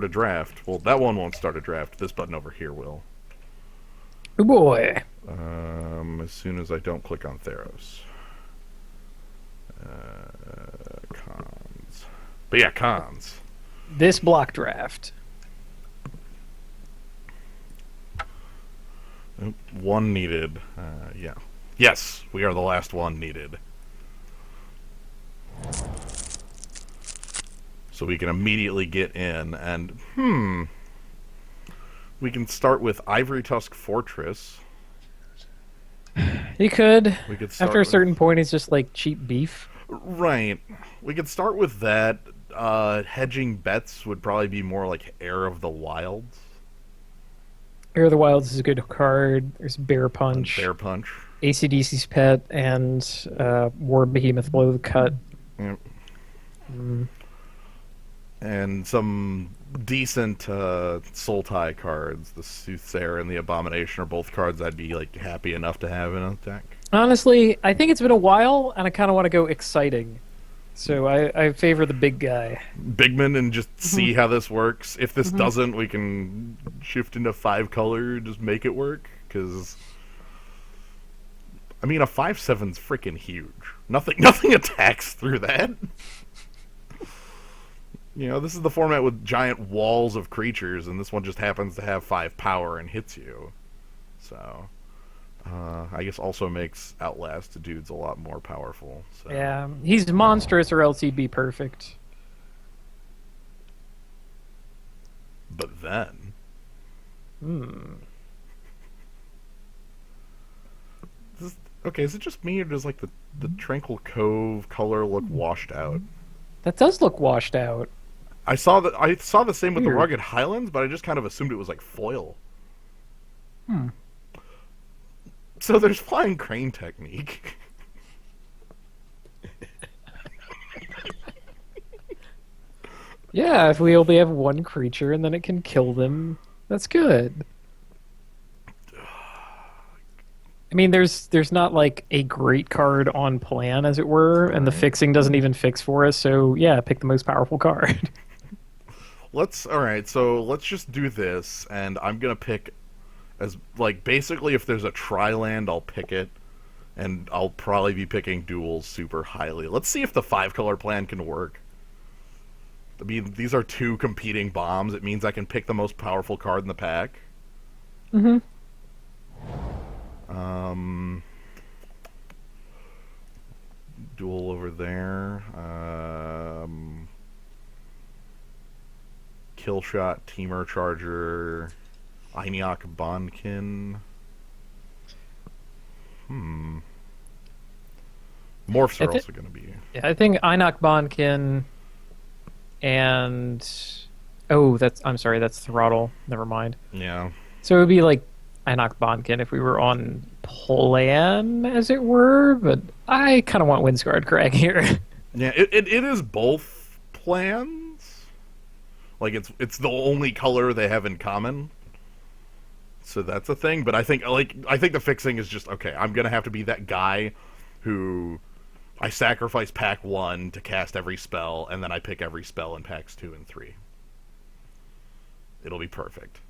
start a draft. Well, that one won't start a draft. This button over here will. Oh boy. As soon as I don't click on Theros. Cons. But yeah, cons. This block draft. One needed. Yeah. Yes, we are the last one needed. So we can immediately get in, and we can start with Ivory Tusk Fortress. You could. We could start After a with, certain point, it's just like cheap beef. right. We could start with that. Hedging bets would probably be more like Heir of the Wilds. Air of the Wilds is a good card. There's Bear Punch, Bear Punch. ACDC's Pet, and War Behemoth Blow the Cut. Yep. And some decent Soul Tie cards. The Soothsayer and the Abomination are both cards I'd be like happy enough to have in a deck. Honestly, I think it's been a while, and I kind of want to go exciting. So I favor the big guy. Bigman and just see how this works. If this doesn't, we can shift into 5-color, just make it work. Because, I mean, a 5/7's freaking huge. Nothing attacks through that. You know, this is the format with giant walls of creatures, and this one just happens to have 5 power and hits you. So, I guess also makes Outlast dudes a lot more powerful. So. Yeah, he's monstrous, or else he'd be perfect. But then, okay, is it just me, or does like the Tranquil Cove color look washed out? That does look washed out. I saw the same with the Weird. Rugged Highlands, but I just kind of assumed it was like foil. So there's Flying Crane Technique. Yeah, if we only have one creature and then it can kill them, that's good. I mean, there's not like a great card on plan, as it were, and the fixing doesn't even fix for us. So yeah, pick the most powerful card. Alright, so let's just do this, and I'm gonna pick as, like, basically if there's a tri-land, I'll pick it, and I'll probably be picking duels super highly. Let's see if the 5-color plan can work. I mean, these are 2 competing bombs. It means I can pick the most powerful card in the pack. Duel over there. Killshot, Teamer Charger, Einiac Bonkin. Morphs are also going to be. Yeah, I think Einak Bonkin and I'm sorry, that's Throttle. Never mind. Yeah. So it would be like Einak Bonkin if we were on plan, as it were, but I kind of want Windscarred Crag here. Yeah, it is both plans. Like, it's the only color they have in common. So that's a thing, but I think the fixing is just, okay, I'm going to have to be that guy who I sacrifice pack 1 to cast every spell, and then I pick every spell in packs 2 and 3. It'll be perfect.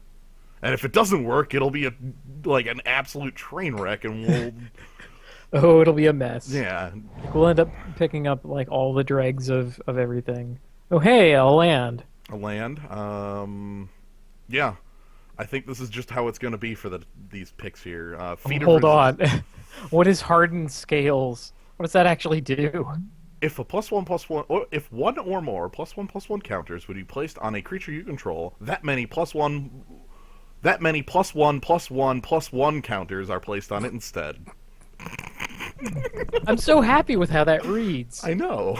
And if it doesn't work, it'll be an absolute train wreck, and we'll... Oh, it'll be a mess. Yeah. We'll end up picking up like all the dregs of everything. Oh, hey, a land. A land. Yeah. I think this is just how it's going to be for these picks here. Hold on. What is Hardened Scales? What does that actually do? If a +1/+1, or if one or more +1/+1 counters would be placed on a creature you control, that many +1/+1/+1 counters are placed on it instead. I'm so happy with how that reads. I know.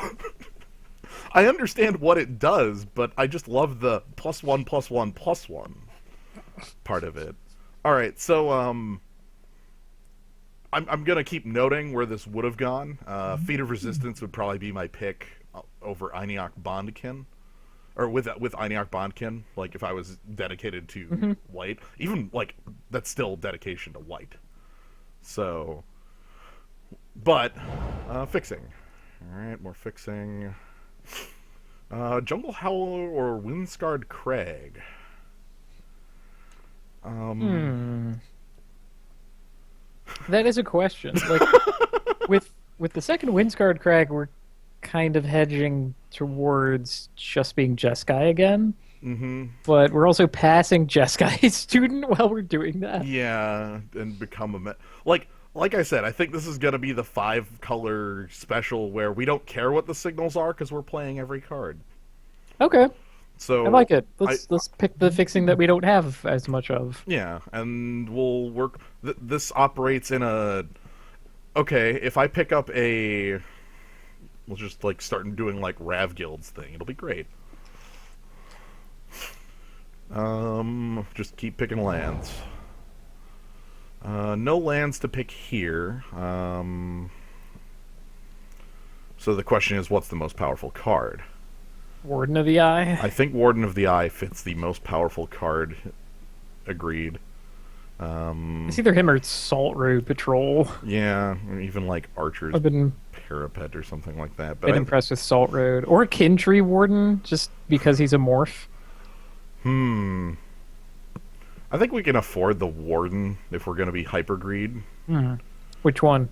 I understand what it does, but I just love the +1/+1/+1 part of it. All right, so I'm gonna keep noting where this would have gone. Feat of Resistance would probably be my pick over Einiac Bondkin, or with Einiac Bondkin. Like, if I was dedicated to white, even like that's still dedication to white. So, but fixing. All right, more fixing. Jungle Howler or Windscarred Crag? Um, Hmm. That is a question. Like with the second Windscarred Crag, we're kind of hedging towards just being Jeskai again, mm-hmm. but we're also passing Jeskai student while we're doing that. Yeah, and become like I said, I think this is gonna be the 5 color special where we don't care what the signals are because we're playing every card. Okay, I So like it. I Let's pick the fixing that we don't have as much of. yeah, and we'll work. This operates in a okay. If I pick up a, we'll just like start doing like Rav Guilds thing. It'll be great. Just keep picking lands. No lands to pick here. So the question is, what's the most powerful card? Warden of the Eye. I think Warden of the Eye fits the most powerful card. Agreed. It's either him or Salt Road Patrol. Yeah, or even like Archer's I've been Parapet or something like that. been impressed with Salt Road or Kintree Warden just because he's a morph. I think we can afford the Warden if we're going to be hyper greed. Which one?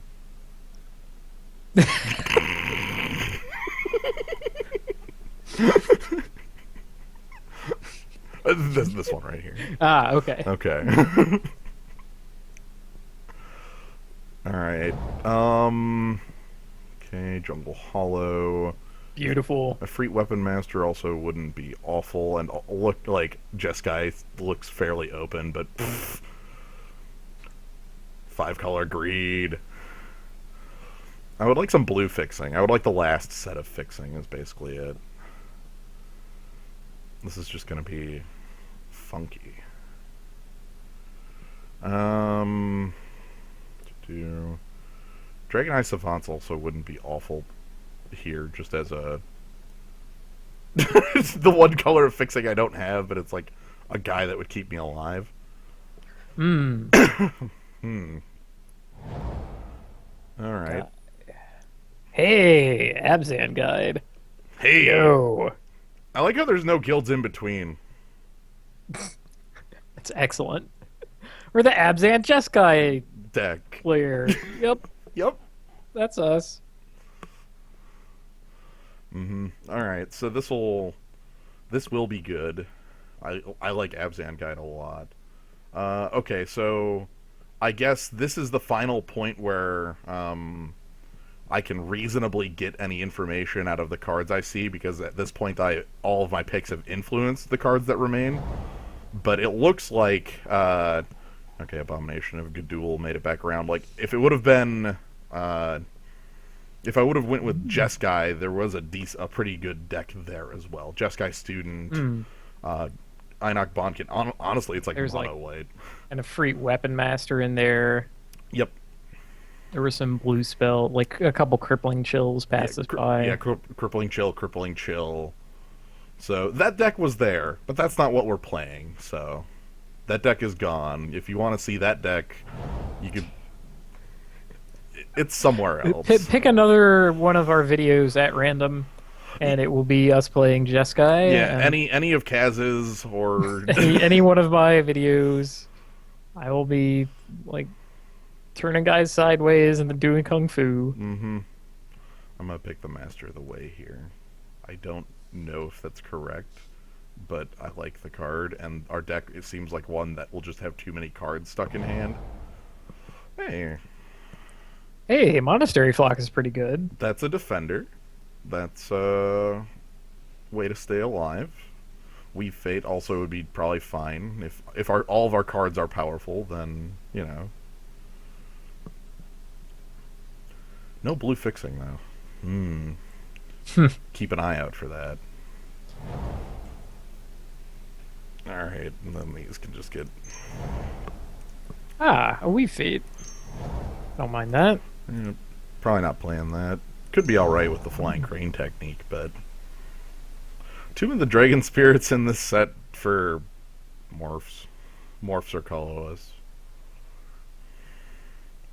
This one right here. Ah, okay. Okay. All right. Okay, Jungle Hollow. Beautiful. A Freet Weapon Master also wouldn't be awful, and look like Jeskai looks fairly open, but 5 color greed. I would like some blue fixing. I would like the last set of fixing is basically it. This is just gonna be funky. Do Dragon Eye Savants also wouldn't be awful here, just as a it's the one color of fixing I don't have, but it's like a guy that would keep me alive. Hmm. All right. Hey, Abzan Guide. Hey, Yo. I like how there's no guilds in between. That's excellent. We're the Abzan Jeskai Deck. player. Yep, Yep. that's us. All right. So this will be good. I like Abzan Guide a lot. Okay, so I guess this is the final point where I can reasonably get any information out of the cards I see, because at this point all of my picks have influenced the cards that remain. But it looks like okay, Abomination of Gadul made it back around. Like if it would have been if I would have went with Jeskai, there was a pretty good deck there as well. Jeskai Student, Einok Bonkin. Honestly, it's like There's mono white. And a free Weapon Master in there. Yep. There was some blue spell, like a couple Crippling Chills passed us by. Yeah, Crippling Chill. So that deck was there, but that's not what we're playing. So that deck is gone. If you want to see that deck, you could. It's somewhere else. Pick another one of our videos at random, and it will be us playing Jeskai. Yeah, any of Kaz's or any one of my videos. I will be like turning guys sideways and then doing kung fu. I'm gonna pick the Master of the Way here. I don't know if that's correct, but I like the card, and our deck, it seems like one that will just have too many cards stuck in hand. Hey, Monastery Flock is pretty good. That's a defender. That's a way to stay alive. Weave Fate also would be probably fine. If all of our cards are powerful, then, you know. No blue fixing, though. Keep an eye out for that. Alright, and then these can just get... Ah, a Weave Fate. Don't mind that. Probably not playing that. Could be alright with the Flying Crane technique, but... Tomb of the Dragon Spirits in this set for morphs. Morphs are colorless.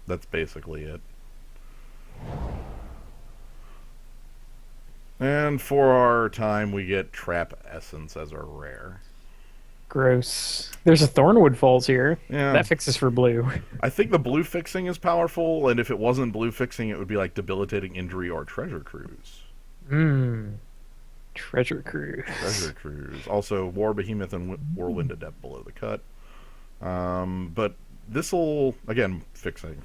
That's basically it. And for our time, we get Trap Essence as our rare. Gross. There's a Thornwood Falls here. Yeah, That fixes for blue. I think the blue fixing is powerful, and if it wasn't blue fixing, it would be like Debilitating Injury or Treasure Cruise. Mmm. Treasure Cruise. Treasure Cruise. Also, War Behemoth and Whirlwind Adept below the cut. But this'll, again, fixing.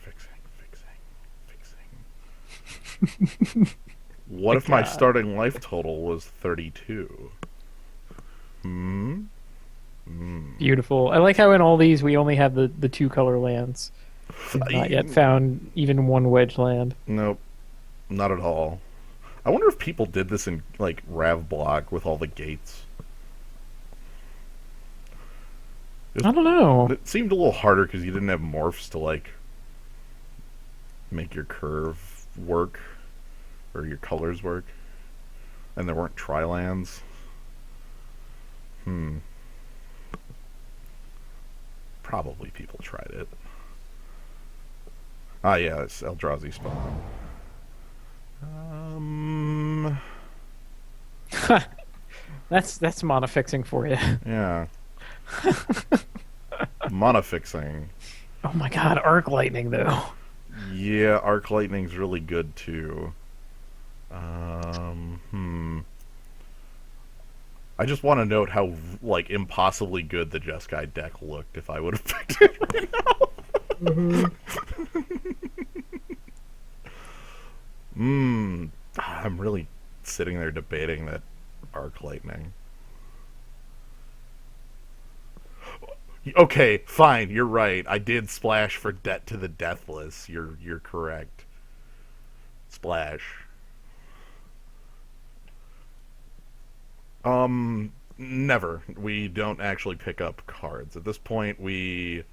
What if my starting life total was 32? Hmm? Beautiful. I like how in all these we only have the two color lands. We've not yet found even one wedge land. Nope. Not at all. I wonder if people did this in, like, Rav Block with all the gates. I don't know. It seemed a little harder because you didn't have morphs to, like, make your curve work. Or your colors work. And there weren't tri-lands. Probably people tried it. Ah, yeah, it's Eldrazi spawn. That's mana fixing for you. Yeah. Mana fixing. Oh my god, arc lightning though. Yeah, Arc Lightning's really good too. I just want to note how, like, impossibly good the Jeskai deck looked if I would have picked it right now. I'm really sitting there debating that Arc Lightning. Okay, fine, you're right. I did splash for Debt to the Deathless. You're correct. Splash. Never. We don't actually pick up cards. At this point, we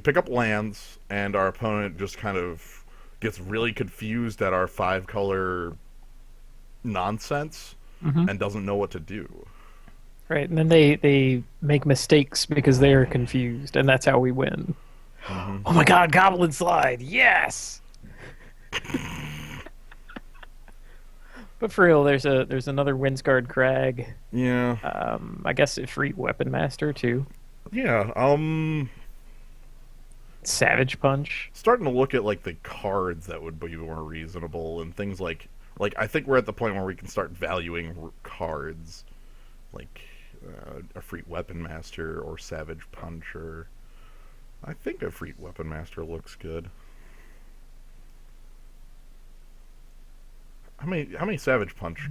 pick up lands, and our opponent just kind of gets really confused at our 5-color nonsense and doesn't know what to do. Right, and then they make mistakes because they are confused, and that's how we win. Oh my god, Goblin Slide! Yes! But for real, there's another Windsguard Crag. Yeah. I guess Ifrit Weapon Master too. Yeah. Savage Punch. Starting to look at, like, the cards that would be more reasonable and things like I think we're at the point where we can start valuing cards like a Ifrit Weapon Master or Savage Punch, or I think a Ifrit Weapon Master looks good. How many Savage Punch?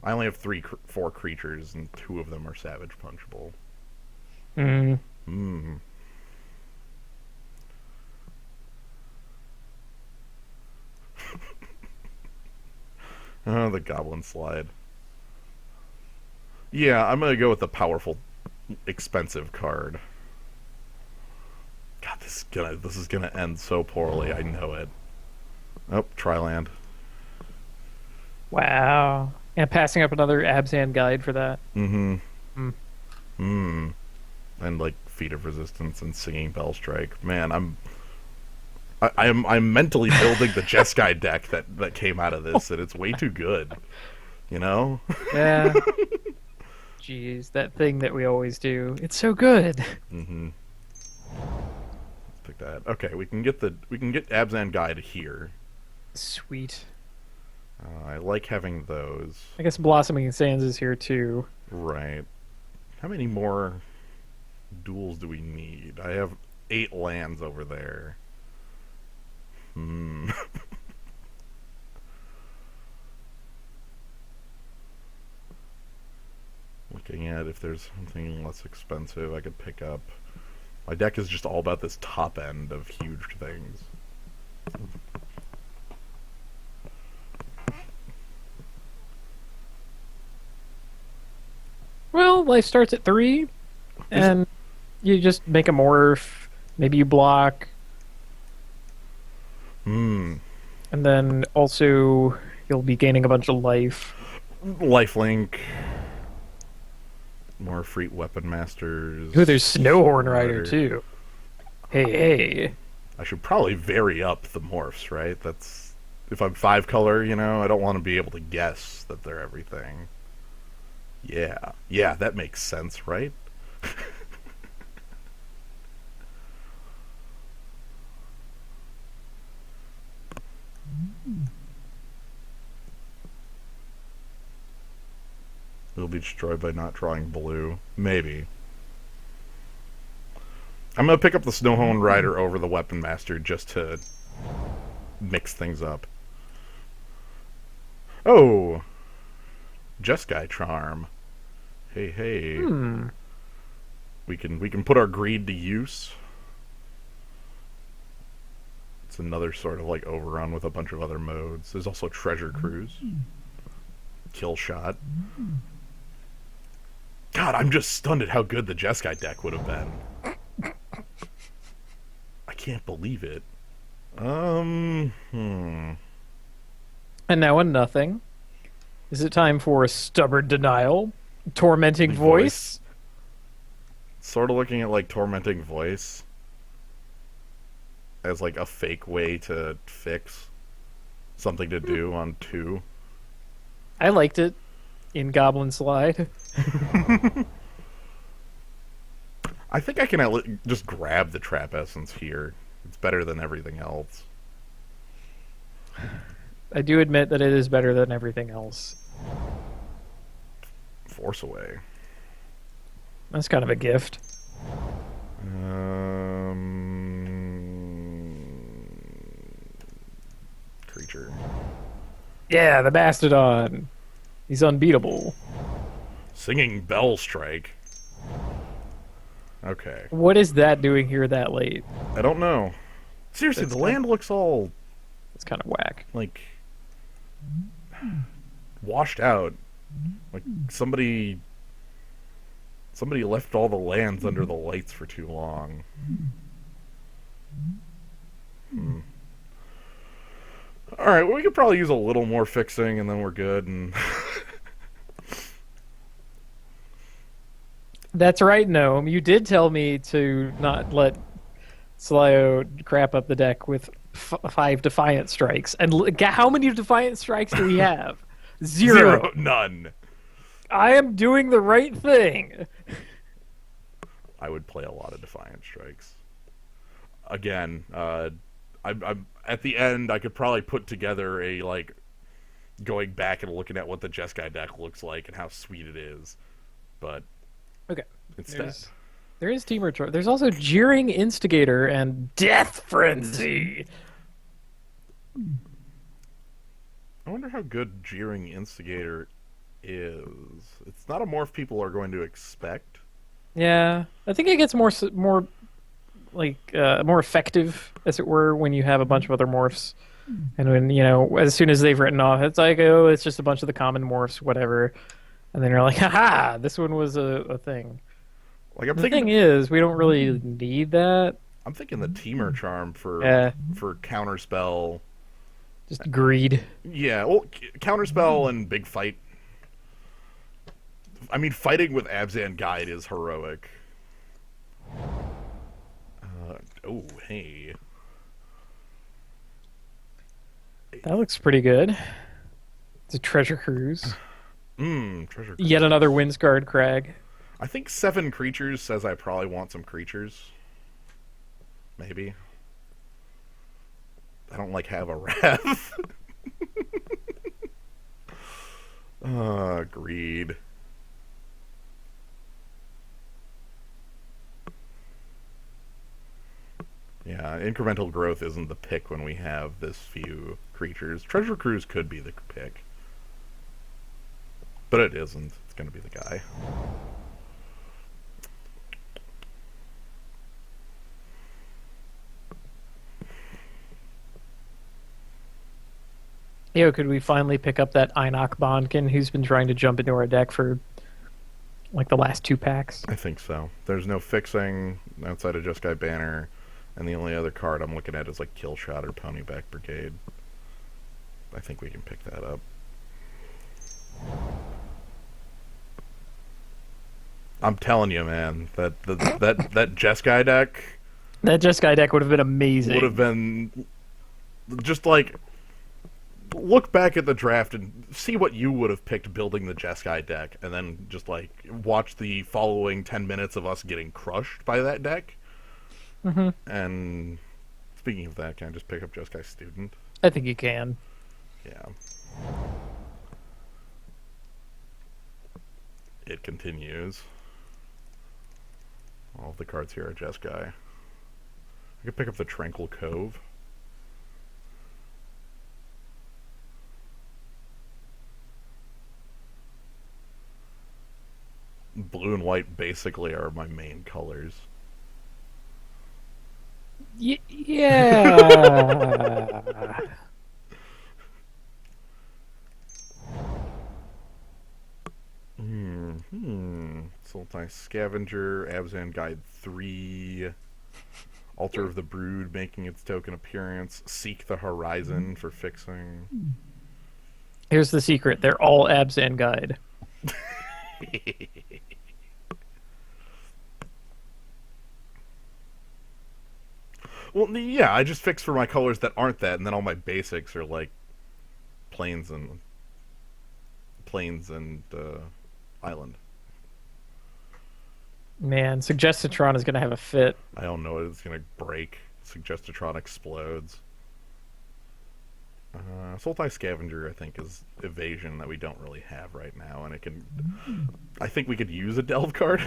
I only have 4 creatures, and 2 of them are Savage Punchable. Oh, the Goblin Slide. Yeah, I'm gonna go with the powerful, expensive card. God, this is gonna end so poorly. I know it. Oh, Tri-land. Wow. And passing up another Abzan guide for that. And, like, Feat of Resistance and Singing Bell Strike. Man, I'm mentally building the Jeskai deck that came out of this, and it's way too good. You know? Yeah. Jeez, that thing that we always do. It's so good. Let's pick that. Okay, we can get Abzan Guide here. Sweet. I like having those. I guess Blossoming Sands is here too. Right. How many more duels do we need? I have 8 lands over there. Looking at if there's something less expensive I could pick up. My deck is just all about this top end of huge things. Well, life starts at 3, and you just make a morph. Maybe you block. And then also you'll be gaining a bunch of life. Lifelink. More Ifrit Weapon Masters. Ooh, there's Snowhorn Rider too. Hey. I should probably vary up the morphs, right? That's if I'm 5-color, I don't want to be able to guess that they're everything. Yeah. Yeah, that makes sense, right? It'll be destroyed by not drawing blue. Maybe. I'm going to pick up the Snowhorn Rider over the Weapon Master just to mix things up. Oh! Jeskai Charm. Hey, hey. We can put our greed to use. It's another sort of like overrun with a bunch of other modes. There's also Treasure Cruise. Kill Shot. God, I'm just stunned at how good the Jeskai deck would have been. I can't believe it. And now on nothing. Is it time for Stubborn Denial? Tormenting Voice? Sort of looking at like Tormenting Voice as like a fake way to fix something to do on 2. I liked it in Goblin Slide. I think I can just grab the Trap Essence here. It's better than everything else. I do admit that it is better than everything else. Force Away. That's kind of a gift. Creature. Yeah, the Mastodon. He's unbeatable. Singing Bell Strike. Okay. What is that doing here that late? I don't know. Seriously, the land looks all... It's kind of whack. like... washed out. Like, somebody left all the lands under the lights for too long. Alright, well, we could probably use a little more fixing and then we're good. And That's right, Gnome. You did tell me to not let Slyo crap up the deck with 5 Defiant Strikes. And how many Defiant Strikes do we have? Zero. None. I am doing the right thing. I would play a lot of Defiant Strikes. Again, I'm at the end, I could probably put together a, like, going back and looking at what the Jeskai deck looks like and how sweet it is. But Okay. instead... There is Team Retro. There's also Jeering Instigator and Death Frenzy. I wonder how good Jeering Instigator is. It's not a morph people are going to expect. Yeah, I think it gets more effective, as it were, when you have a bunch of other morphs. And when, as soon as they've written off, it's like, oh, it's just a bunch of the common morphs, whatever. And then you're like, haha, this one was a thing. Like The thing is, we don't really need that. I'm thinking the Teamer Charm for Counterspell. Just greed. Yeah, well, Counterspell and Big Fight. I mean, fighting with Abzan Guide is heroic. Oh, hey. That looks pretty good. It's a Treasure Cruise. Treasure Cruise. Yet another Windscarred Crag. I think 7 creatures says I probably want some creatures. Maybe. I don't have a wrath. Greed. Yeah, incremental growth isn't the pick when we have this few creatures. Treasure Cruise could be the pick. But it isn't. It's going to be the guy. Yo, could we finally pick up that Einok Bondkin who's been trying to jump into our deck for the last 2 packs? I think so. There's no fixing outside of Jeskai Banner, and the only other card I'm looking at is Kill Shot or Ponyback Brigade. I think we can pick that up. I'm telling you, man, that Jeskai deck... That Jeskai deck would have been amazing. Would have been just look back at the draft and see what you would have picked building the Jeskai deck, and then just like watch the following 10 minutes of us getting crushed by that deck. Hmm. And speaking of that, can I just pick up Jeskai Student? I think you can. Yeah. It continues. All of the cards here are Jeskai. I could pick up the Tranquil Cove. Blue and white basically are my main colors. Yeah. Sultai Scavenger, Abzan Guide 3, Altar of the Brood making its token appearance, Seek the Horizon for fixing. Here's the secret. They're all Abzan Guide. Well, yeah, I just fix for my colors that aren't that, and then all my basics are like plains and island. Man, Suggestatron is going to have a fit. I don't know it's gonna break. Suggestatron explodes. Sultai Scavenger, I think, is evasion that we don't really have right now, and it can. I think we could use a delve card.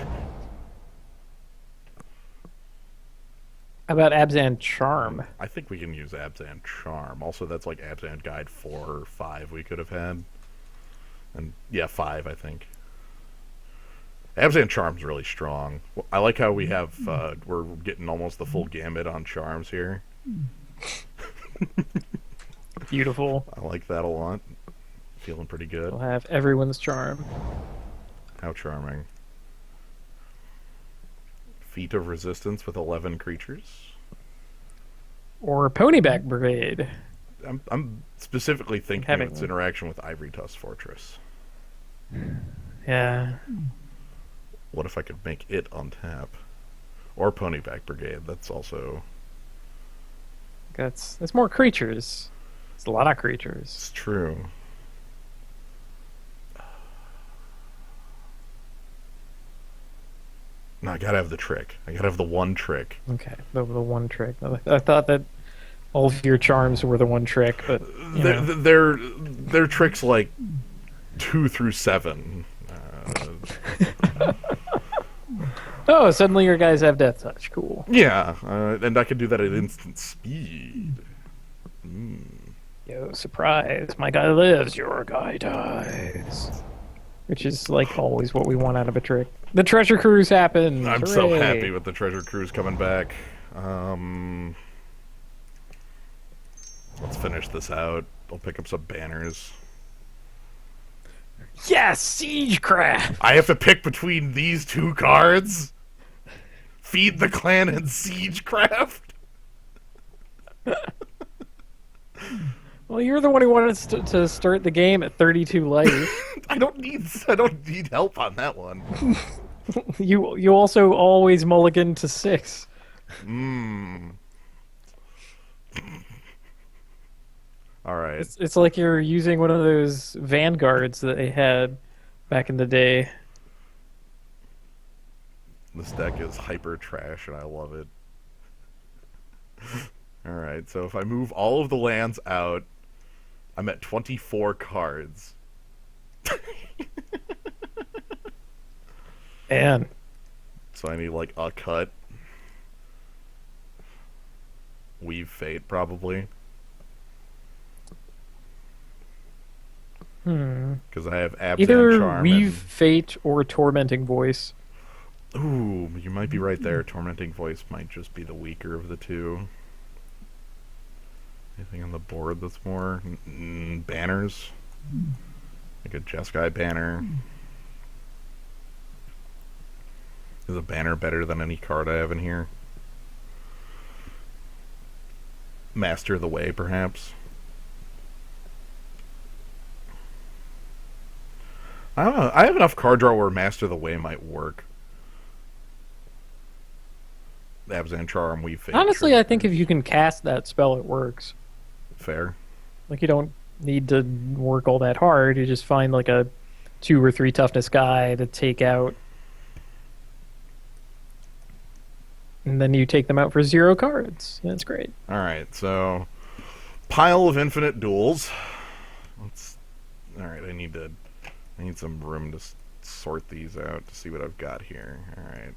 How about Abzan Charm? I think we can use Abzan Charm. Also, that's like Abzan Guide 4 or 5 we could have had. And yeah, 5, I think. Abzan Charm's really strong. I like how we have, we're getting almost the full gamut on charms here. Beautiful. I like that a lot. Feeling pretty good. We'll have everyone's charm. How charming. Feat of Resistance with 11 creatures. Or Ponyback Brigade. I'm specifically thinking of its interaction with Ivory Tusk Fortress. Yeah. What if I could make it untap? Or Ponyback Brigade, that's also... That's more creatures. It's a lot of creatures. It's true. No, I gotta have the trick. I gotta have the one trick. Okay, the one trick. I thought that all of your charms were the one trick, but they're tricks like 2 through 7. Oh, suddenly your guys have Death Touch. Cool. Yeah, and I can do that at instant speed. Yo, surprise! My guy lives, your guy dies. Which is like always what we want out of a trick. The treasure cruise happens. I'm Hooray. so happy with the treasure cruise coming back. Let's finish this out. I'll pick up some banners. Yes, Siegecraft. I have to pick between these two cards? Feed the Clan and Siegecraft? Well, you're the one who wanted to start the game at 32 life. I don't need help on that one. You also always mulligan to 6. All right. It's like you're using one of those vanguards that they had back in the day. This deck is hyper trash and I love it. Alright, so if I move all of the lands out, I'm at 24 cards. Man. So I need like a cut. Weave Fate, probably. Because I have Abzan Either Charm. Weave Fate or Tormenting Voice. Ooh, you might be right there. Tormenting Voice might just be the weaker of the two. Anything on the board that's more banners? Like a Jeskai banner. Is a banner better than any card I have in here? Master of the Way, perhaps? I don't know. I have enough card draw where Master of the Way might work. Abzan Charm, Weave Fate. Honestly, I think if you can cast that spell, it works. Fair. Like, you don't need to work all that hard. You just find like a 2 or 3 toughness guy to take out, and then you take them out for 0 cards. That's great. All right, so pile of infinite duels. Let's. All right, I need some room to sort these out to see what I've got here. All right.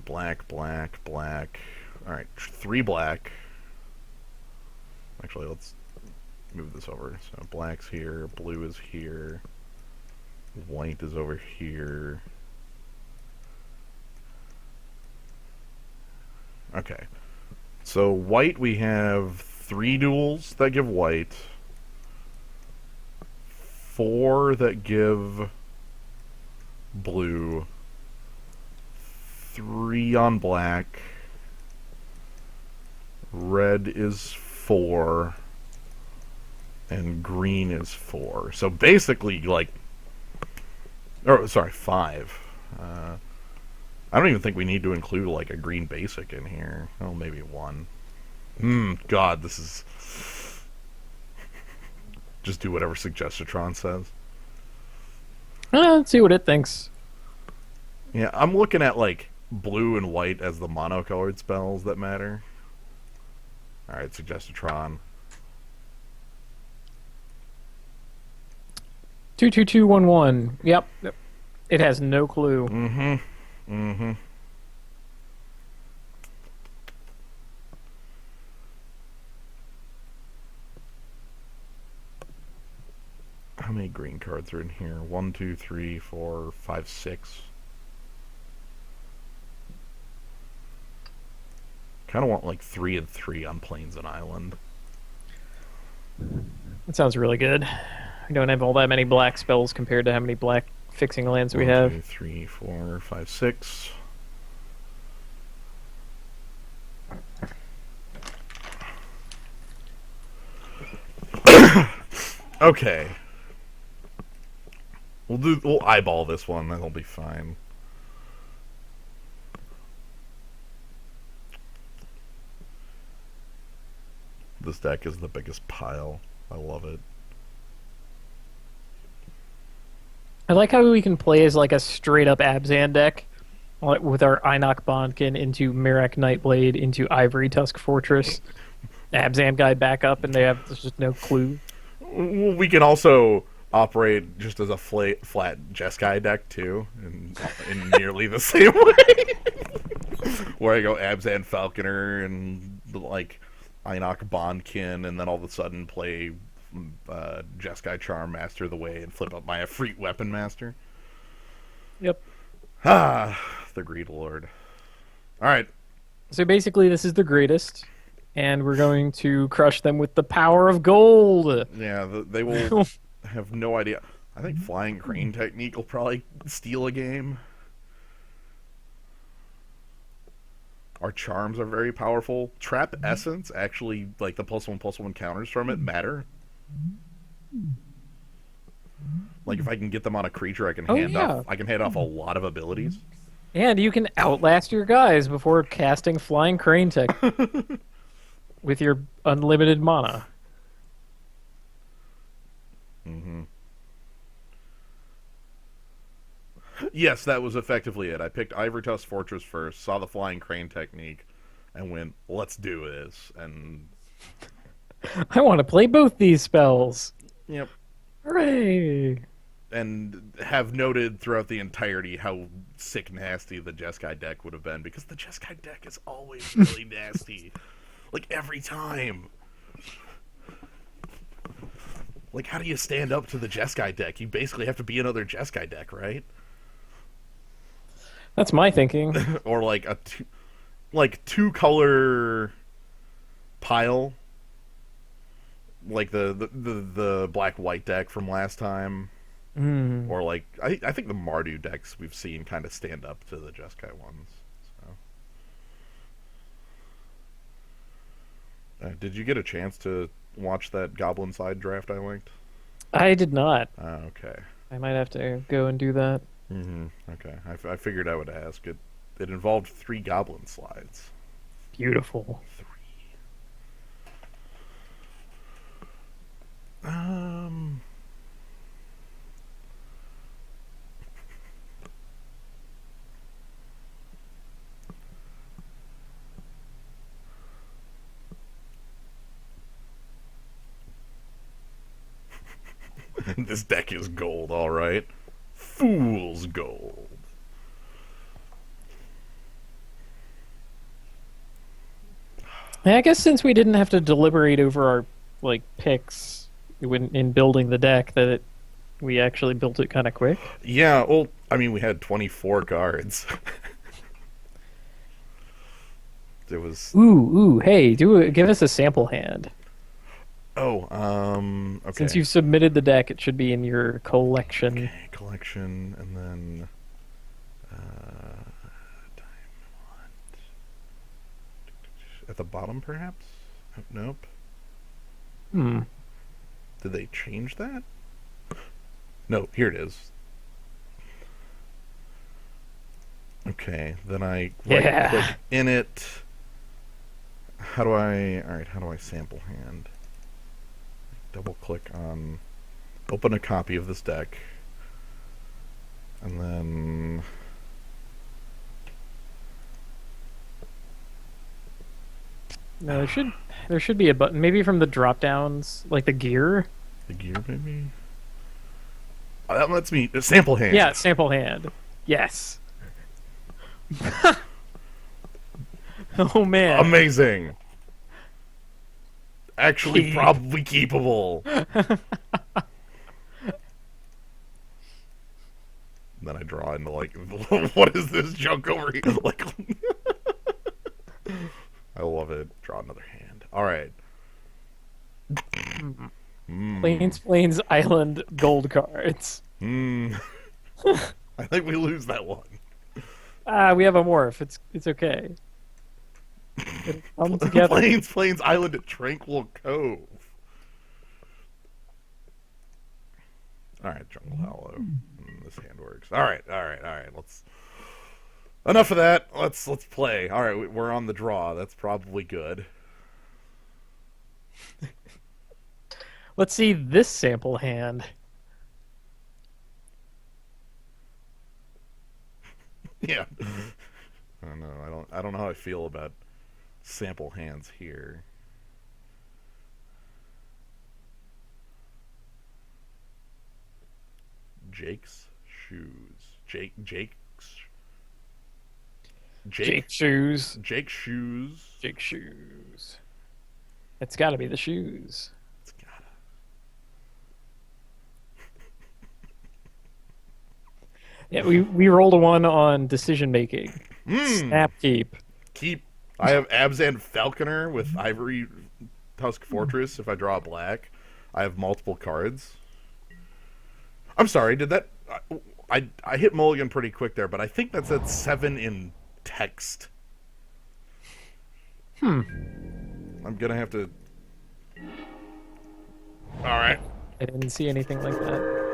Black, black, black. All right, 3 black. Actually, let's move this over. So black's here, blue is here, white is over here. Okay. So white, we have 3 duels that give white, 4 that give blue, 3 on black, red is 4, and green is 4. So basically, like, or sorry, 5. I don't even think we need to include like a green basic in here. Oh, maybe 1. God, this is just do whatever Suggestatron says. Let's see what it thinks. Yeah, I'm looking at like blue and white as the monocolored spells that matter. All right, Suggestatron. 22211. Yep. It has no clue. How many green cards are in here? 1, 2, 3, 4, 5, 6. Kind of want like 3 and 3 on Plains and Island. That sounds really good. We don't have all that many black spells compared to how many black fixing lands we 1, have. 2, 3, 4, 5, 6. Okay. We'll eyeball this one, that'll be fine. This deck is the biggest pile. I love it. I like how we can play as like a straight up Abzan deck with our Einok Bondkin into Mirak Nightblade into Ivory Tusk Fortress. Abzan guy back up, and there's just no clue. We can also operate just as a flat Jeskai deck too, in nearly the same way. Where I go Abzan Falconer and like Einok Bondkin, and then all of a sudden play Jeskai Charm Master the Way and flip up my Efreet Weapon Master. Yep. The Greed Lord. All right. So basically, this is the greatest, and we're going to crush them with the power of gold. Yeah, they will have no idea. I think Flying Crane Technique will probably steal a game. Our charms are very powerful. Trap Essence, actually, like the +1/+1 counters from it matter. Like if I can get them on a creature, I can hand off a lot of abilities. And you can outlast your guys before casting Flying Crane Tech with your unlimited mana. Yes, that was effectively it. I picked Ivory Tusk Fortress first, saw the Flying Crane Technique, and went, let's do this. And I want to play both these spells. Yep. Hooray! And have noted throughout the entirety how sick nasty the Jeskai deck would have been, because the Jeskai deck is always really nasty. Like, every time. Like, how do you stand up to the Jeskai deck? You basically have to be another Jeskai deck, right? That's my thinking. Or like a two color pile, like the black white deck from last time, or like I think the Mardu decks we've seen kind of stand up to the Jeskai ones. So, did you get a chance to watch that Goblin Side draft I linked? I did not. Okay. I might have to go and do that. Okay. I figured I would ask. It involved 3 Goblin Slides. Beautiful. 3. Um, this deck is gold, all right. Fool's gold. Yeah, I guess since we didn't have to deliberate over our picks in building the deck, we actually built it kind of quick. Yeah, well, I mean, we had 24 cards. It was. Ooh, hey, give us a sample hand. Oh, Since okay. you've submitted the deck, it should be in your collection. Okay, collection, and then. Diamond. At the bottom, perhaps? Oh, nope. Hmm. Did they change that? No, here it is. Okay, then I right click Yeah. in it. How do I. Alright, how do I sample hand? Double click on. Open a copy of this deck. And then. No, there should be a button, maybe from the drop downs, like the gear. The gear, maybe? Oh, that lets me. Sample hand. Yeah, sample hand. Yes. Oh man. Amazing. Actually, Keep. probably keepable. Then I draw into like, what is this junk over here? Like, I love it. Draw another hand. All right. Plains Island gold cards. Hmm. I think we lose that one. Ah, we have a morph. It's okay. It'll come together. Plains Island at Tranquil Cove. All right, Jungle Hollow. This hand works. All right. Let's. Enough of that. Let's play. All right, we're on the draw. That's probably good. Let's see this sample hand. Yeah. I don't know. I don't know how I feel about sample hands here. Jake's shoes. Jake shoes. Jake's shoes. Jake shoes. It's got to be the shoes. It's gotta. Yeah, we rolled a one on decision making. Snap keep. Keep. I have Abzan Falconer with Ivory Tusk Fortress. If I draw a black, I have multiple cards. I'm sorry. Did that? I hit mulligan pretty quick there, but I think that's at 7 in text. I'm gonna have to. All right. I didn't see anything like that.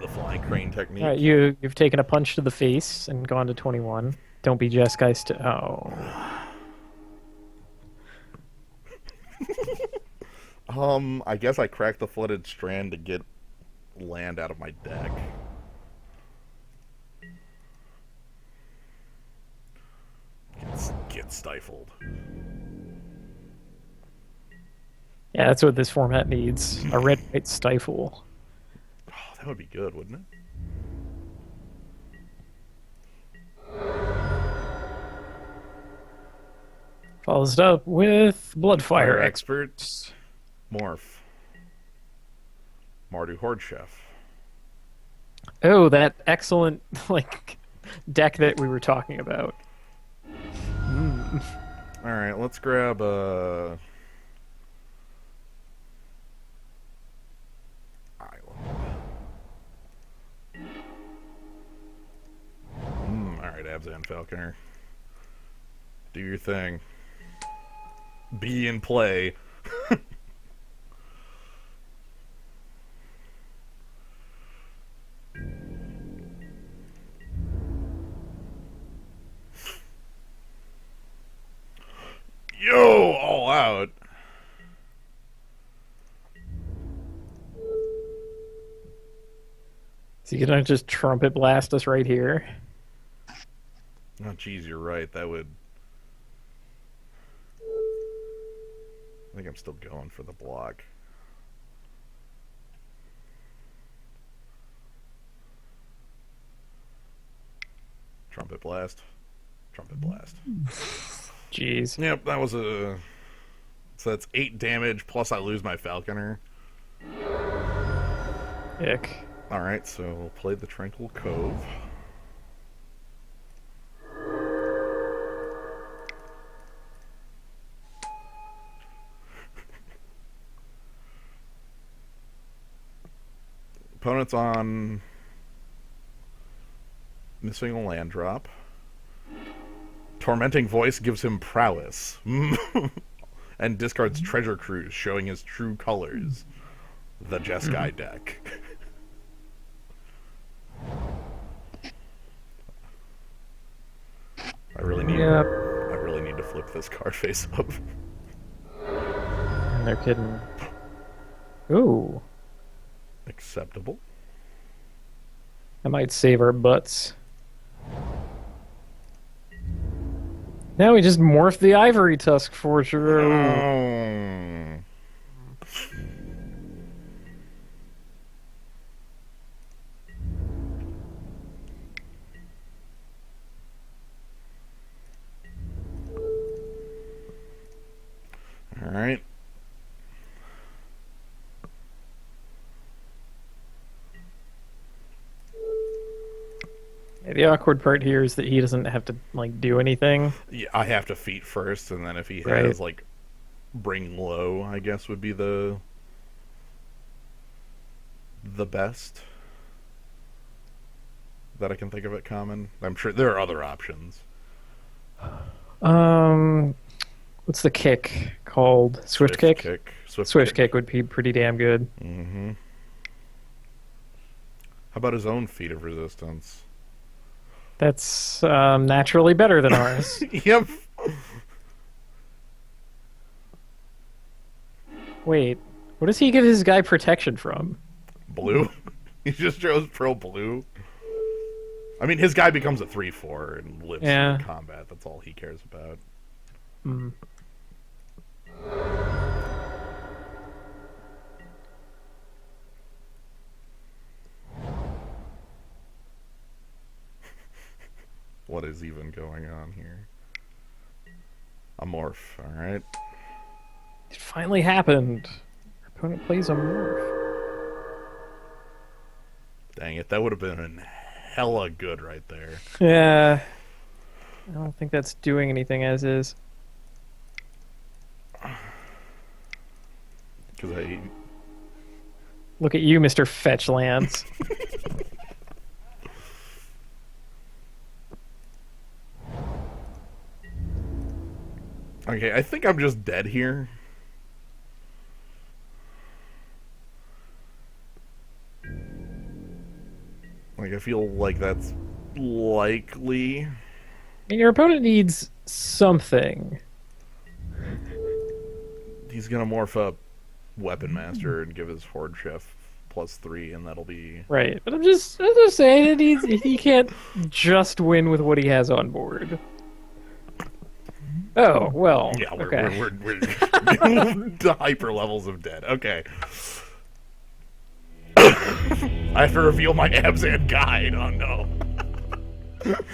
The flying crane technique. All right, you've taken a punch to the face and gone to 21. Don't be Jeskai oh. I guess I cracked the flooded strand to get land out of my deck. Get stifled. Yeah, that's what this format needs. A red-white stifle. Oh, that would be good, wouldn't it? Follows it up with Bloodfire Fire Experts. Morph. Mardu Horde Chef. Oh, that excellent deck that we were talking about. All right, let's grab a island. All right, Abzan Falconer. Do your thing. Be in play. Yo, all out. So you gonna just trumpet blast us right here? Oh, geez, you're right. That would. I think I'm still going for the block. Trumpet blast. Trumpet blast. Jeez. Yep, that was a. So that's 8 damage, plus I lose my Falconer. Ick. Alright, so we'll play the Tranquil Cove. Opponent's on missing a land drop. Tormenting Voice gives him prowess. And discards Treasure Cruise, showing his true colors. The Jeskai deck. I really need to flip this card face up. No kidding. Ooh. Acceptable. That might save our butts. Now we just morph the Ivory Tusk Forger. Oh. All right. The awkward part here is that he doesn't have to like do anything. Yeah, I have to feat first, and then if he Right. has like bring low, I guess would be the best that I can think of at common. I'm sure there are other options. What's the kick called? Swift kick? Swift kick would be pretty damn good. Mm-hmm. How about his own feat of resistance? That's naturally better than ours. Yep. Wait, what does he give his guy protection from? Blue. He just chose pro blue. I mean, his guy becomes a 3/4 and lives Yeah. in combat. That's all he cares about. Mm. What is even going on here? A morph, alright. It finally happened. Our opponent plays a morph. Dang it, that would have been hella good right there. Yeah. I don't think that's doing anything as is. Because I... Look at you, Mr. Fetch Lands. Okay, I think I'm just dead here. Like, I feel like that's likely. I mean, your opponent needs something. He's gonna morph up Weapon Master and give his Horde Chef +3, and that'll be... Right, but I'm just saying he can't just win with what he has on board. Oh well. Yeah, we're to hyper levels of dead. Okay. I have to reveal my Abzan guide. Oh no. God,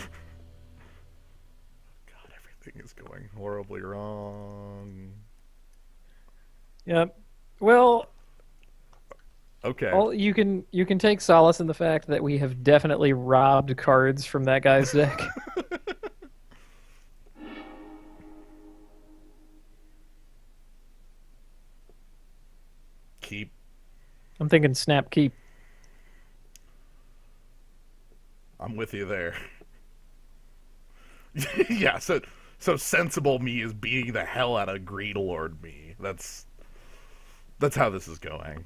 everything is going horribly wrong. Yep. Well, Okay. you can take solace in the fact that we have definitely robbed cards from that guy's deck. Keep. I'm thinking snap keep. I'm with you there. Yeah, so sensible me is beating the hell out of Greedlord me. That's how this is going.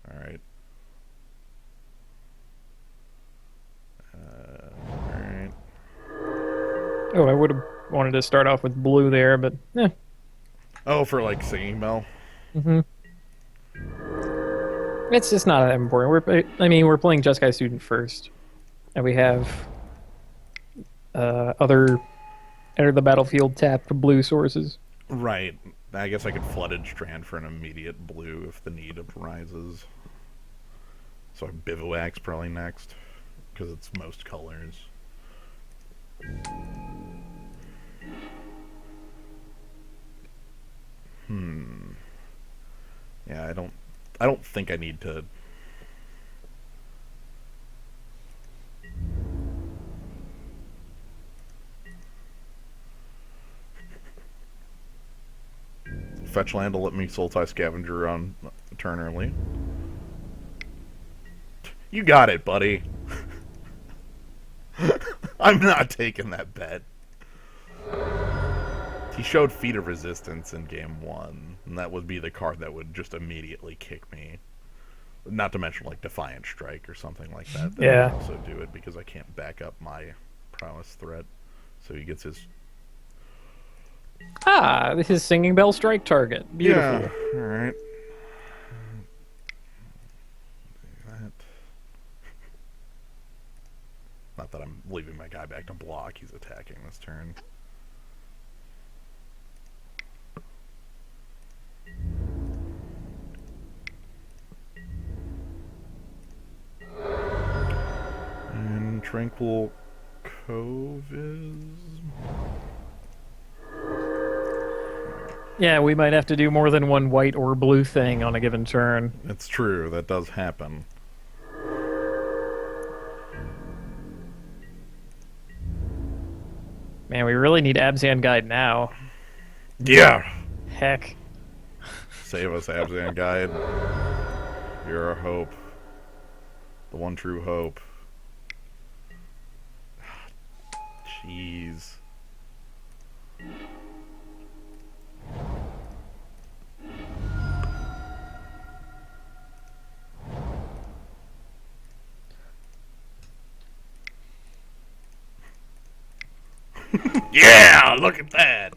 Alright. Alright. Oh, I would have wanted to start off with blue there, but eh. Oh, for like Singing Bell? Mm-hmm. It's just not that important. We're playing Jeskai Student first, and we have other enter the battlefield tapped blue sources. Right. I guess I could flooded strand for an immediate blue if the need arises. So bivouac's probably next because it's most colors. Yeah, I don't think I need to. Fetch land to let me Sultai Scavenger on turn early. You got it, buddy. I'm not taking that bet. He showed Feet of Resistance in game 1, and that would be the card that would just immediately kick me. Not to mention, like, Defiant Strike or something like that. That Yeah. would also do it because I can't back up my prowess threat. So he gets his. Ah, this is Singing Bell Strike target. Beautiful. Yeah, alright. That. Not that I'm leaving my guy back to block, he's attacking this turn. And Tranquil Cove is. Yeah, we might have to do more than one white or blue thing on a given turn. It's true, that does happen. Man, we really need Abzan Guide now. Yeah! Heck. Save us, Abzan Guide. You're our hope. The one true hope. Jeez. Yeah! Look at that!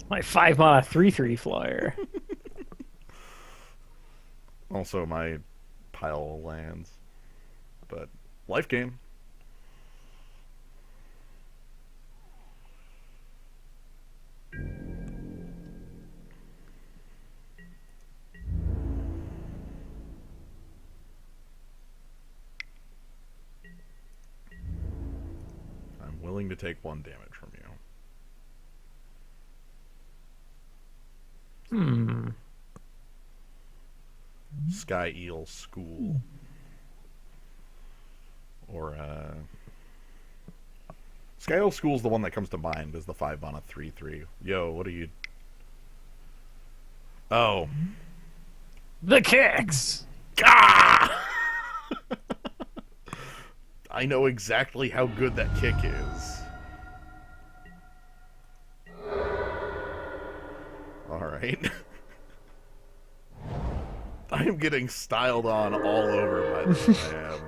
My 5-mana 3/3 flyer. Also my pile of lands. But life gain. I'm willing to take 1 damage from you. Sky Eel School. Or, Sky Eel School's the one that comes to mind as the 5-mana 3/3. Yo, what are you... Oh. The kicks! Ah! I know exactly how good that kick is. Alright. I am getting styled on all over by this man.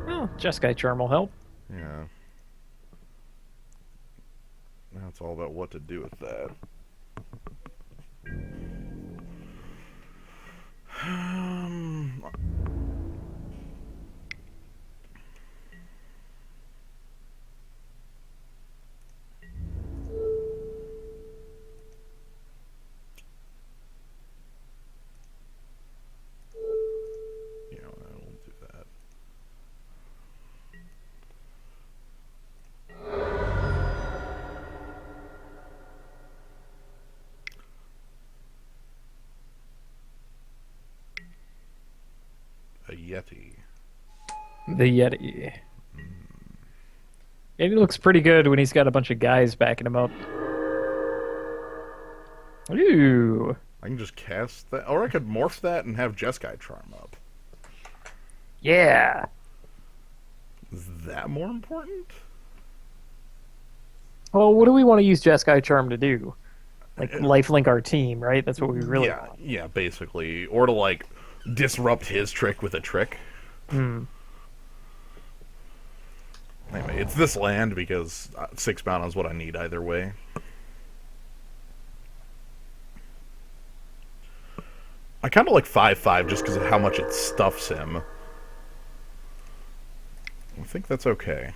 Well, Jeskai Charm will help. Yeah. Now it's all about what to do with that. Yeah, I will do that. A Yeti. The Yeti. And he looks pretty good when he's got a bunch of guys backing him up. Ooh. I can just cast that, or I could morph that and have Jeskai Charm up. Yeah. Is that more important? Well, what do we want to use Jeskai Charm to do? Like lifelink our team, right? That's what we really want. Yeah, basically. Or to, like, disrupt his trick with a trick. Anyway, it's this land because 6 mana is what I need either way. I kind of like 5/5 just because of how much it stuffs him. I think that's okay.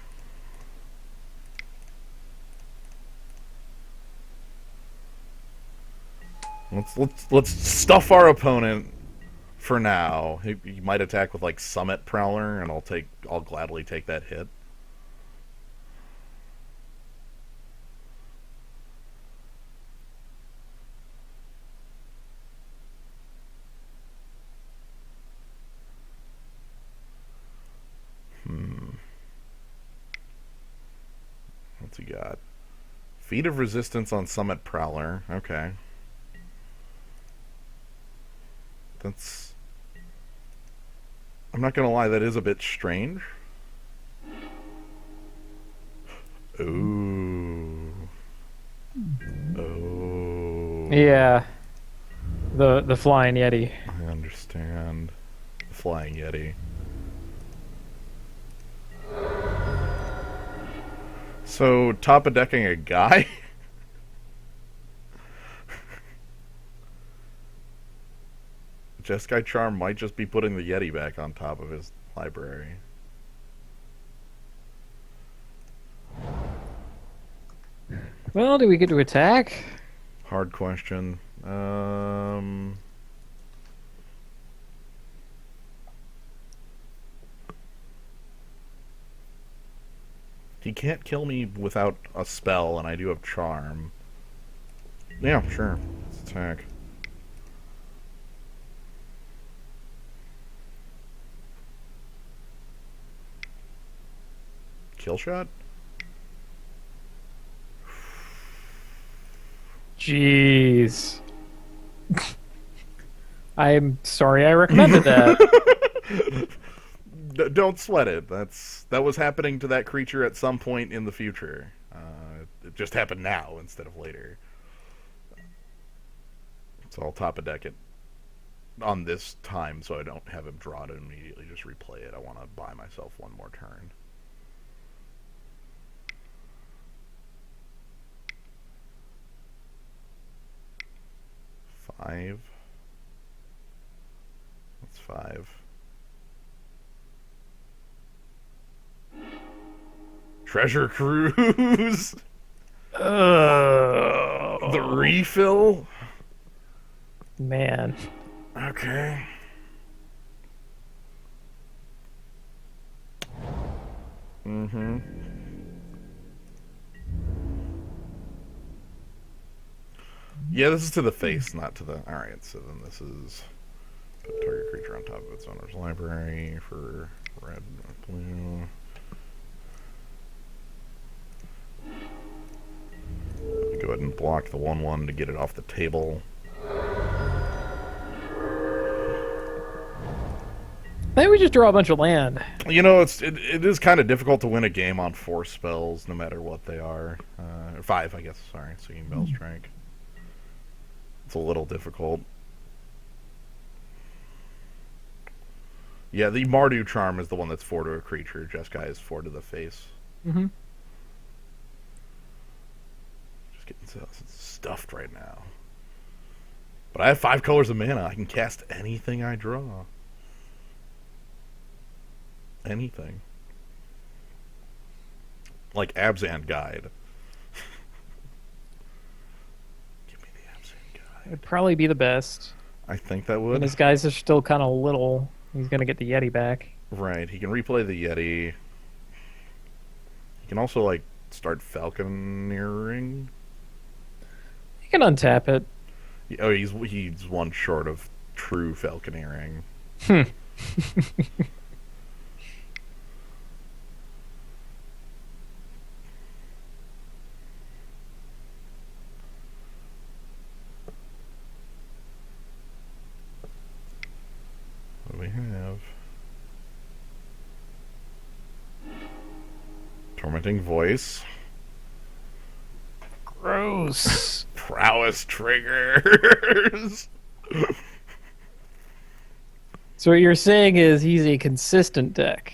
Let's stuff our opponent for now. He might attack with like Summit Prowler, and I'll gladly take that hit. What's he got? Feat of Resistance on Summit Prowler. Okay. That's... I'm not gonna lie, that is a bit strange. Ooh. Oh. Yeah. The flying yeti. I understand. The Flying Yeti. So, top of decking a guy? Jeskai Charm might just be putting the Yeti back on top of his library. Well, do we get to attack? Hard question. He can't kill me without a spell, and I do have Charm. Yeah, sure. Let's attack. Kill shot? Jeez. I'm sorry I recommended that. Don't sweat it. That was happening to that creature at some point in the future. It just happened now instead of later. So I'll top a deck it on this time so I don't have him draw to immediately just replay it. I want to buy myself one more turn. Five. That's 5. Treasure Cruise. The refill. Man. Okay. Mm-hmm. Yeah, this is to the face, not to the... Alright, so then this is... Put target creature on top of its owner's library for red or blue. Go ahead and block the 1/1 to get it off the table. Maybe we just draw a bunch of land. You know, it is kind of difficult to win a game on 4 spells, no matter what they are. 5, I guess. Sorry, Singing Bell Strike. It's a little difficult. Yeah, the Mardu Charm is the one that's 4 to a creature. Jeskai is 4 to the face. Mm-hmm. Just getting stuffed right now. But I have 5 colors of mana. I can cast anything I draw. Anything. Like Abzan Guide. Give me the Abzan Guide. It'd probably be the best. I think that would. And his guys are still kind of little. He's going to get the Yeti back. Right. He can replay the Yeti. He can also, like, start Falconeering. He can untap it. Oh, he's 1 short of true Falconeering. What do we have? Tormenting Voice. Gross. Prowess triggers. So what you're saying is he's a consistent deck.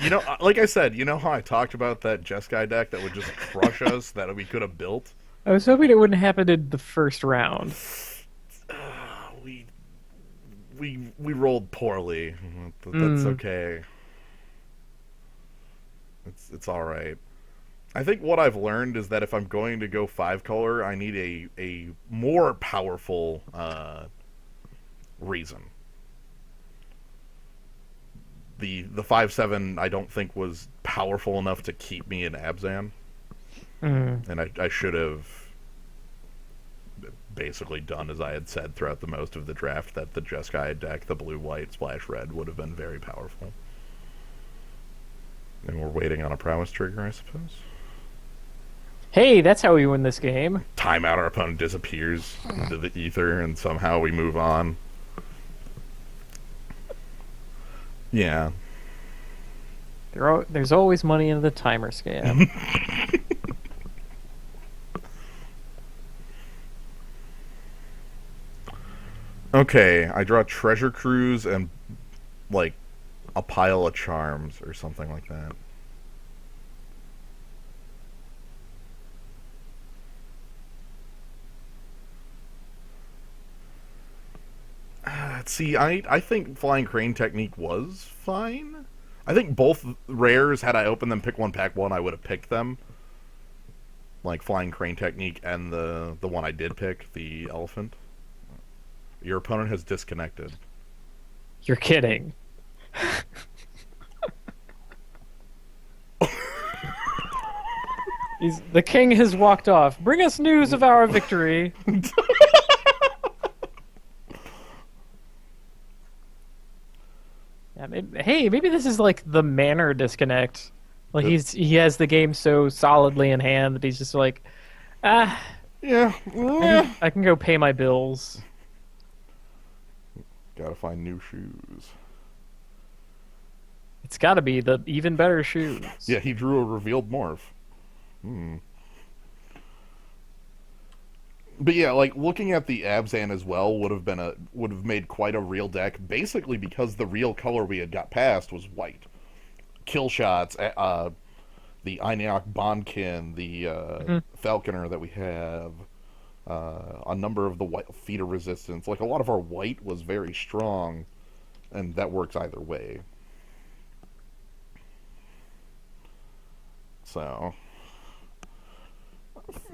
You know, like I said, you know how I talked about that Jeskai deck that would just crush us, that we could have built? I was hoping it wouldn't happen in the first round. we rolled poorly. That's Mm. okay. It's all right. I think what I've learned is that if I'm going to go 5 color, I need a more powerful reason. The 5/7 I don't think was powerful enough to keep me in Abzan, Mm. and I should have basically done as I had said throughout the most of the draft, that the Jeskai deck, the blue white splash red, would have been very powerful. And we're waiting on a prowess trigger, I suppose. Hey, that's how we win this game. Timeout, our opponent disappears into the ether, and somehow we move on. Yeah. There's always money in the timer scam. Okay, I draw Treasure Cruise and, like, a pile of charms or something like that. See, I think Flying Crane Technique was fine. I think both rares, had I opened them, pick one, pack one, I would have picked them. Like Flying Crane Technique and the one I did pick, the Elephant. Your opponent has disconnected. You're kidding. The king has walked off. Bring us news of our victory. Yeah, maybe this is like the manner disconnect. Like he has the game so solidly in hand that he's just like, ah, Yeah. I can go pay my bills. Gotta find new shoes. It's got to be the even better shoes. Yeah, he drew a revealed morph. But yeah, like looking at the Abzan as well would have made quite a real deck. Basically, because the real color we had got past was white. Kill shots, the Aineok Bondkin, the Falconer that we have, a number of the white feeder resistance. Like a lot of our white was very strong, and that works either way. So,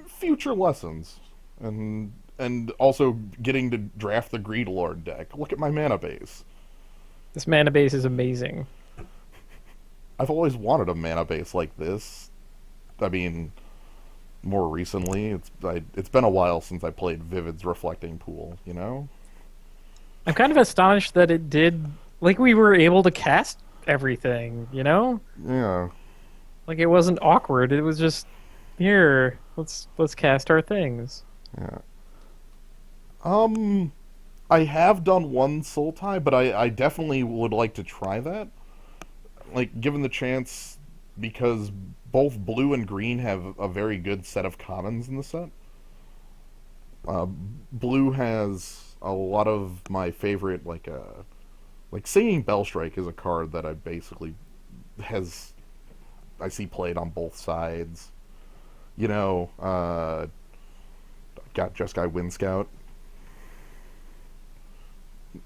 future lessons, and also getting to draft the Greed Lord deck. Look at my mana base. This mana base is amazing. I've always wanted a mana base like this. I mean, more recently, it's been a while since I played Vivid's Reflecting Pool. You know. I'm kind of astonished that it did. Like we were able to cast everything. You know. Yeah. Like it wasn't awkward. It was just here. Let's cast our things. Yeah. I have done one Soul Tie, but I definitely would like to try that. Like, given the chance, because both blue and green have a very good set of commons in the set. Blue has a lot of my favorite, like Singing Bellstrike is a card that I basically I see played on both sides. You know, got Jeskai Wind Scout.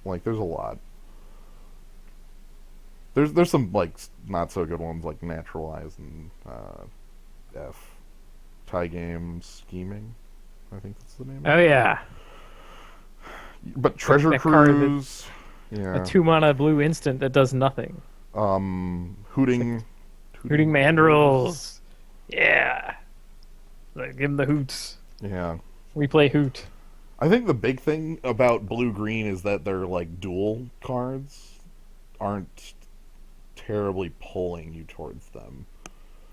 Like, there's a lot. There's some like not so good ones like Naturalize and F. Tie Game Scheming. I think that's the name. Oh yeah. But Treasure that card Cruise. Yeah. A 2-mana blue instant that does nothing. Hooting Mandrills. Yeah. Like, give him the hoots. Yeah. We play hoot. I think the big thing about blue green is that their like dual cards aren't terribly pulling you towards them.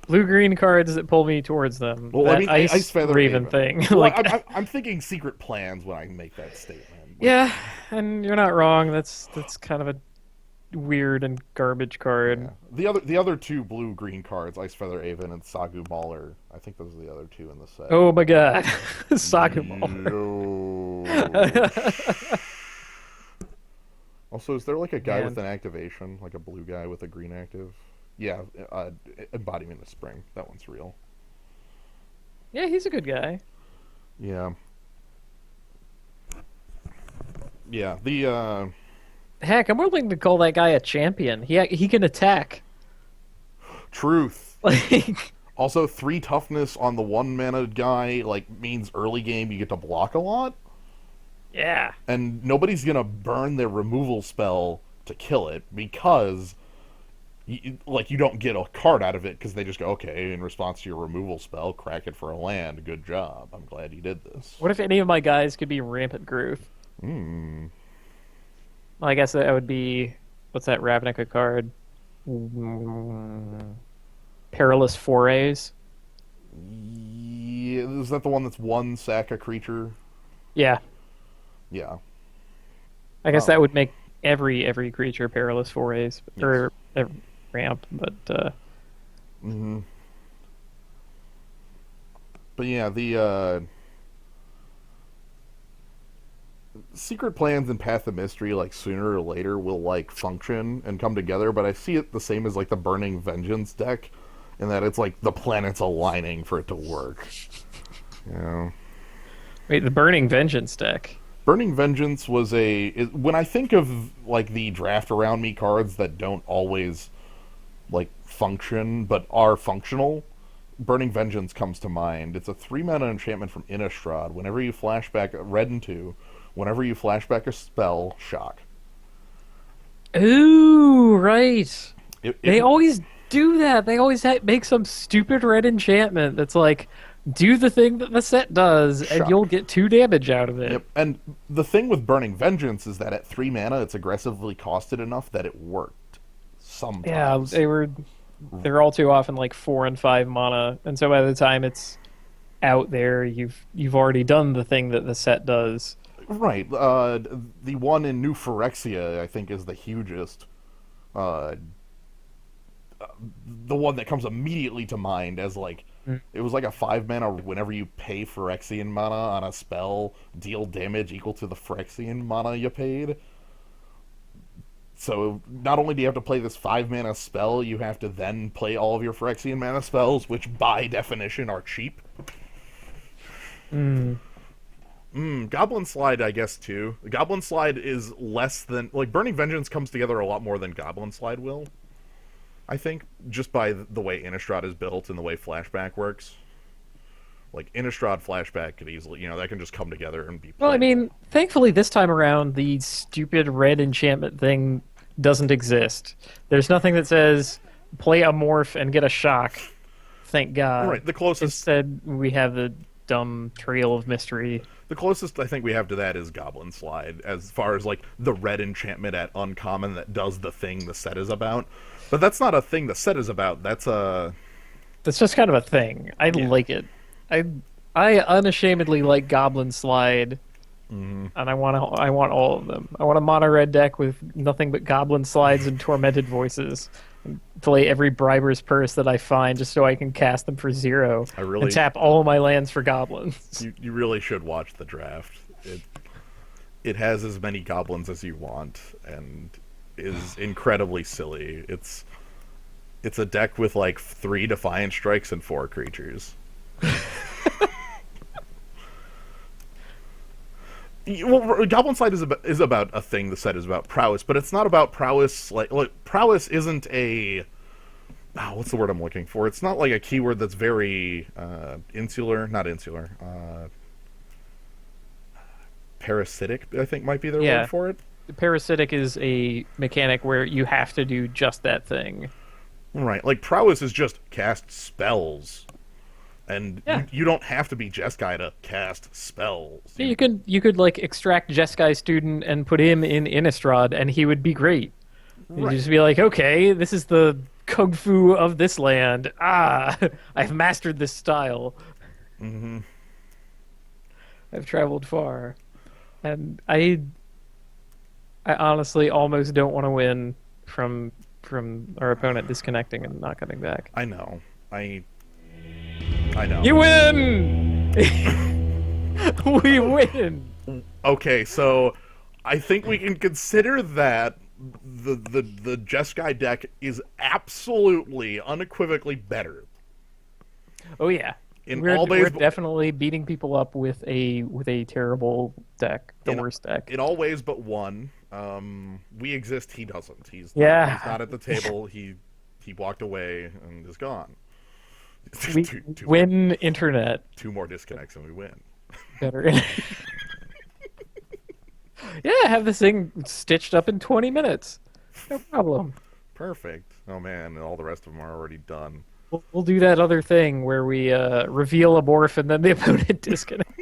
Blue green cards that pull me towards them. Well, that I mean, Ice Feather Raven Raven thing. Well, Like, I'm thinking Secret Plans when I make that statement. Like, yeah, and you're not wrong. That's kind of a weird and garbage card. yeah. The other two blue green cards, Ice Feather Aven and Sagu Mauler. I think those are the other two in the set. Oh my god, Saga Mauler. Yo. Also, is there like a guy Man. with an activation, like a blue guy with a green active? Yeah, Embodiment of Spring. That one's real. Yeah, he's a good guy. Yeah. Yeah, the Heck, I'm willing to call that guy a champion. He can attack. Truth. Like, Also, 3 toughness on the 1 mana guy like means early game you get to block a lot, yeah. and nobody's gonna burn their removal spell to kill it because you don't get a card out of it because they just go, okay, in response to your removal spell, crack it for a land. Good job. I'm glad you did this. What if any of my guys could be Rampant Growth? Hmm. Well, I guess that would be what's that Ravnica card? Mm, Perilous Forays. Yeah, is that the one that's 1 sack a creature? Yeah, Yeah. I guess that Oh, would make every creature Perilous Forays yes. or ramp, but Hmm. But yeah, the secret plans and Path of Mystery, like sooner or later, will like function and come together. But I see it the same as like the Burning Vengeance deck, in that it's like the planets aligning for it to work. You know, wait, the Burning Vengeance deck. Burning Vengeance was when I think of like the draft around me cards that don't always like function but are functional. Burning Vengeance comes to mind. It's a 3 mana enchantment from Innistrad. Whenever you flashback red and 2, whenever you flashback a spell, shock. Ooh, right. It They always do that. They always make some stupid red enchantment that's like, do the thing that the set does, and you'll shock. get 2 damage out of it. Yep. And the thing with Burning Vengeance is that at 3 mana, it's aggressively costed enough that it worked. Yeah, Sometimes. they're all too often like 4 and 5 mana, and so by the time it's out there, you've already done the thing that the set does. Right. The one in New Phyrexia, I think, is the hugest. Uh, the one that comes immediately to mind as like Mm. it was like a 5 mana. Whenever you pay Phyrexian mana on a spell, deal damage equal to the Phyrexian mana you paid. So not only do you have to play this 5 mana spell, you have to then play all of your Phyrexian mana spells, which by definition are cheap. Mm. Goblin Slide, I guess too. The Goblin Slide is less than like Burning Vengeance comes together a lot more than Goblin Slide will. I think just by the way Innistrad is built and the way Flashback works. Like Innistrad Flashback could easily, that can just come together and be Well, I played. mean, thankfully this time around, the stupid red enchantment thing doesn't exist. There's nothing that says play a morph and get a shock. Thank God. Right, the closest Instead, we have the dumb Trail of Mystery. the closest I think we have to that is Goblin Slide, as far as like the red enchantment at uncommon that does the thing the set is about. But that's not a thing the set is about. That's a That's just kind of a thing. I yeah. like it. I I unashamedly like Goblin Slide, and I want all of them. I want a mono red deck with nothing but Goblin Slides and Tormented Voices. And play every Briber's Purse that I find just so I can cast them for 0 I and really tap all of my lands for goblins. you really should watch the draft. It has as many goblins as you want and is incredibly silly. It's a deck with like 3 Defiant Strikes and 4 creatures. Well, Goblin Slide is about a thing the set is about prowess, but it's not about prowess. Like prowess isn't a what's the word I'm looking for? It's not like a keyword that's very insular, not insular. Parasitic, I think might be the Yeah, word for it. Parasitic is a mechanic where you have to do just that thing. Right, like prowess is just cast spells, and Yeah. you don't have to be Jeskai to cast spells. Yeah, you could like extract Jeskai Student and put him in Innistrad, and he would be great. You'd Right. just be like, okay, this is the kung fu of this land. Ah, I've mastered this style. Mm-hmm. I've traveled far, and I honestly almost don't want to win from our opponent disconnecting and not coming back. I know. I know. You win. We win. Okay, so I think we can consider that the Jeskai deck is absolutely unequivocally better. Oh yeah. In We're, all we're ways, definitely beating people up with a terrible deck, the in, worst deck. in all ways but one. We exist. He doesn't. He's Yeah. he's not at the table. He walked away and is gone. We win internet. 2 more disconnects and we win. Better. Yeah, have this thing stitched up in 20 minutes. No problem. Perfect. Oh man, and all the rest of them are already done. We'll do that other thing where we reveal a morph and then the opponent disconnects.